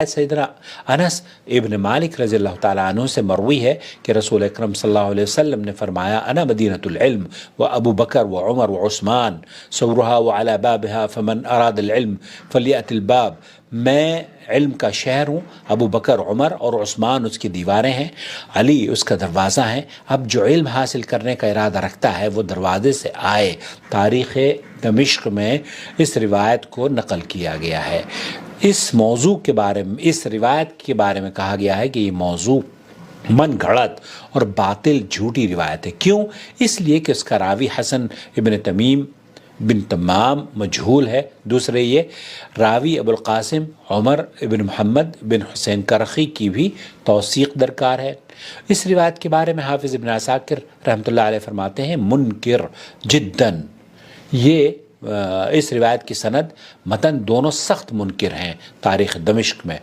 सैयदना अनस इब्न मालिक रज़ी अल्लाह ताला अन्हु से मरवी है कि रसूल अकरम सल्लल्लाहु अलैहि वसल्लम ने फरमाया, अना मदीनतुल इल्म व अबू बकर व उमर व उस्मान सौरुहा व अला बाबिहा फमन अरादल इल्म फलियतिल बाब। मैं इल्म का शहर हूँ, अबू बकर उमर और उस्मान उसकी दीवारें हैं, अली उसका दरवाज़ा है। अब जो इल्म हासिल करने का इरादा रखता है वो दरवाज़े से आए। तारीख़ दमिश्क में इस रिवायत को नकल किया गया है। इस मौजू के बारे में, इस रिवायत के बारे में कहा गया है कि ये मौजू मन गढ़त और बातिल झूठी रिवायत है। क्यों? इसलिए कि उसका रावी हसन इब्न तमीम बिन तमाम मजहूल है। दूसरे ये रावी अबुल कासिम उमर इब्न मोहम्मद बिन हुसैन करखी की भी तौसीक़ दरकार है। इस रिवायत के बारे में हाफिज़ इब्न असाकिर रहमतुल्लाह अलैह फरमाते हैं, मुनकिर जिद्दन। ये इस रिवायत की सनद मतन दोनों सख्त मुनकिर हैं तारीख़ दमिश्क में।